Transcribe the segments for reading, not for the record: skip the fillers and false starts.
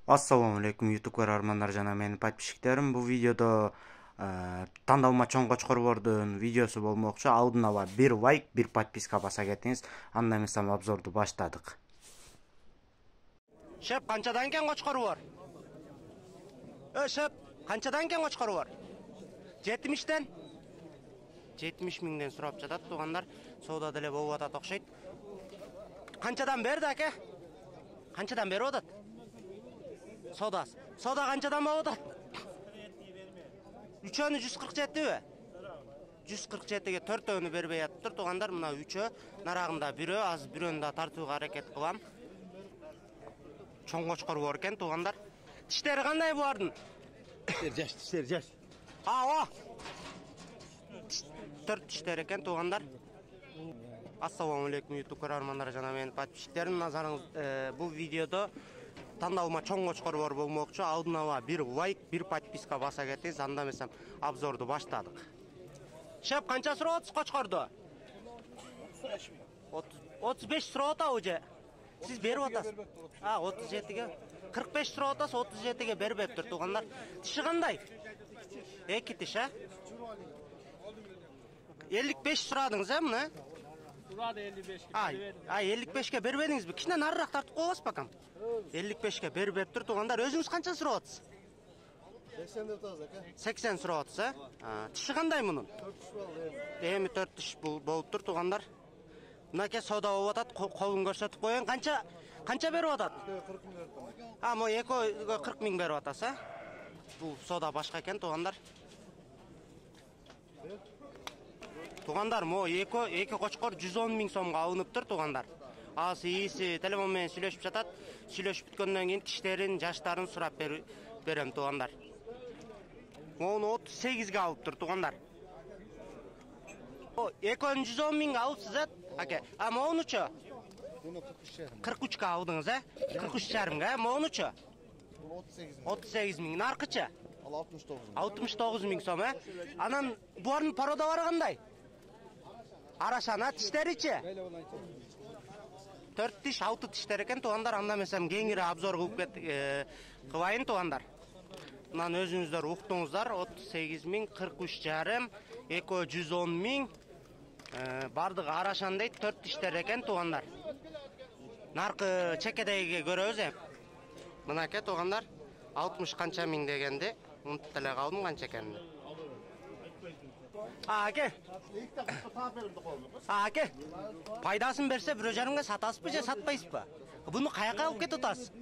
Ассаламу алейкум YouTube көрөрмандар жана менин подписчиктерим. Бул видеодо тандалма чоң кочкорбордун видеосу болмокчу. Алдын ала 1 лайк, 1 подписка баса кетиңиз. Анда эмес обзорду баштадык. Шеп, канчадан кен кочкору бар? Шеп, канчадан кен кочкору бар? 70тен? 70 миңден сурап жатат туугандар. Соода деле болуп атат окшойт. Канчадан берди аке? Канчадан берип атат? Сода канчадан болуп атат? 3-өнү 147би? 147ге 4-өнү бербей атыптыр туугандар. Мына 3-ө, нарагында 1-ө, азыр 1-өнү да тартууга аракет кылам. Чоң кочкор бар экен туугандар. Тиштери кандай булардын? Тиштер жаш. Ооба. 4 тиштер экен туугандар. Ассаламу алейкум YouTube көрөрмандар жана менин подписчиктерим. Назарыңыз бул видеодо тандалма чоң кочкор бар болмокчу. Алдын ала 1 лайк, 1 подписка баса кетиңиз. Анда эмесем обзорду баштадык. Шеп, канча сурап атасыз кочкорду? 35 сурап атабы же? Siz berip atасыз. 37ге. 45 сурап атасыз, 37ге бербептир туугандар. Тиши кандай? 2 тиш, 55 сурадыңыз, мына? Surada 55. 55ке бербедиңизби? Кичине нарыраак тартып коебуз бакам. 55ке бербептир туугандар. Өзүңүз канча сурап атасыз? 80 деп атасыз ака. 80 сурап атасыз, Тиши кандай мунун? 4 тиш бар. Эми 4 тиш болуптур туугандар. Мынакей соода болуп атат, колун көрсөтүп коюн. Канча берип атат? 40 миң берип атам. Мо экөө 40 миң берип атасыз, Бул соода башка экен туугандар. Туугандар, мо эки кочкор 110 миң сомго алыныптыр туугандар. Азыр ээси телефон менен сүйлөшүп жатат. Сүйлөшүп бүткөндөн кийин тиштерин, жаштарын сурап берем туугандар. Мону 38ге алыптыр туугандар. Экөөнү 110 миңге алыпсыз, аке. Монучу? Буну 43ка алдыңыз, 43,5га, монучу? 38 миң. Наркычы? 69 миң сом, Анан булардын пародалары кандай? Арашана тиштеричи? 4 тиш, 6 тиштер экен туугандар. Анда эмесем кеңири обзор кылайын туугандар. Мынаны өзүңүздөр уктуңуздар. 38 миң, 43,5, экөө 110 миң. Бардыгы арашан дейт, 4 тиштер экен туугандар. Наркы чекедеги көрөбүз Мынакей туугандар, 60 канча миң дегенди. Унутуп деле калдым канча экенин. Аке. Аке. Пайдасын берсе 1,5 сатасызбы же сатпайсызбы? Буну каяка алып кетип атасыз?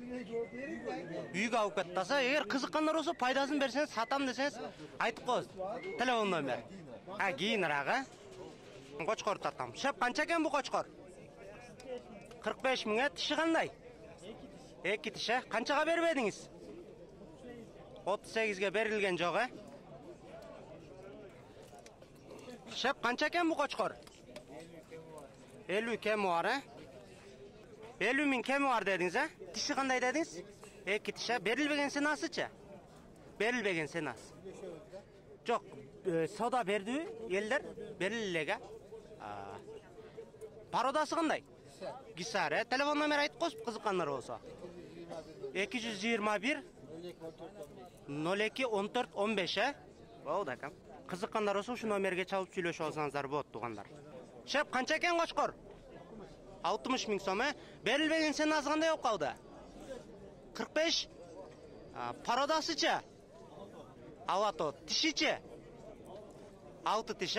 Үйгө алып кетип атасыз. Эгер кызыккандар болсо пайдасын берсеңиз, сатам десеңиз, айтып коюңуз. Телефон номер. Кийинирээк, Кочкор тартам. Шеп, канча экен бу кочкор? 45 миң, тиши кандай? 2 тиш, Канчага бербедиңиз? 38ге берилген жок, Шеп, канча экен бу кочкор? 50 кеми бар, 50 миң кеми бар дедиңиз, Тиши кандай дедиңиз? 2 тиш, берилбеген сенасычы? Берилбеген сенас. Жок, соода бердиби элдер? Берилелеге. Пародасы кандай? Гисар, телефон номер айтып коюңуз кызыккандар болсо. 221 02 14 15, Болду акам. Кызыккандар болсо ушу номерге чалып сүйлөшүп алсаңыздар болот туугандар. Шеп, канча экен кочкор? 60 миң сом, Берилбеген сенасы кандай болуп калды? 45. Пародасычы? Алато, тишичи? 6 тиш,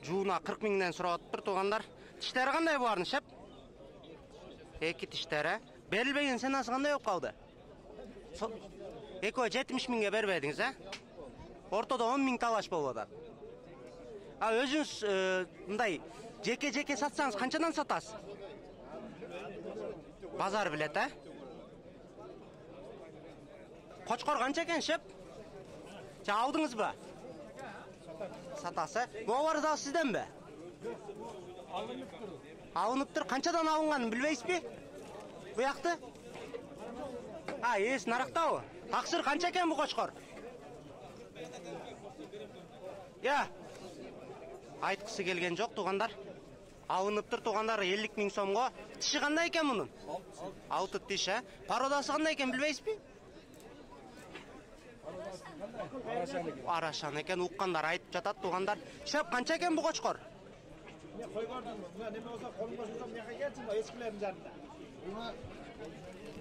Жууна 40 миңден сурап атыптыр туугандар. Тиштери кандай булардын, Шеп? 2 тиштери. Берилбеген сенасы кандай болуп калды? Экөө 70 миңге бербедиңиз, Ортодо 10 миң талаш болуп атат. Өзүңүз мындай жеке сатсаңыз канчадан сатасыз? Базар билет, Кочкор канча экен, Шеп? Алдыңызбы? Сатасы. Буар да сизденби? Алыныптыр. Канчадан алынганын билбейсизби? Буякты? Эс нарактабы? Таксыр канча экен бу кочкор? Айткысы келген жок туугандар. Алыныптыр туғандар 50 000 сомго. Тиши кандай экен мунун? 6 тиш, а? Пародасы кандай экен билбейсизби? Арашан экен, уккандар айтып жатат туғандар. Шеп канча экен бу кочкор? Мен кой көрдүм. Мына неме болсо колумга алсам мына жака келчим, эскилердин жанында.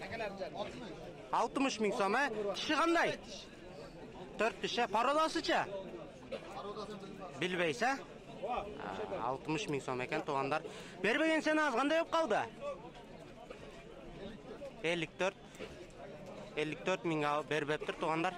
Такалардын жанында. 60 000 сом, а? Тиши кандай? 4 тиш, а? Пародасыча? Билбейсиз, а? 60 000 сом экен туғандар. Бербеген сен аз кандай болуп калды? 54 000 бербептир туғандар.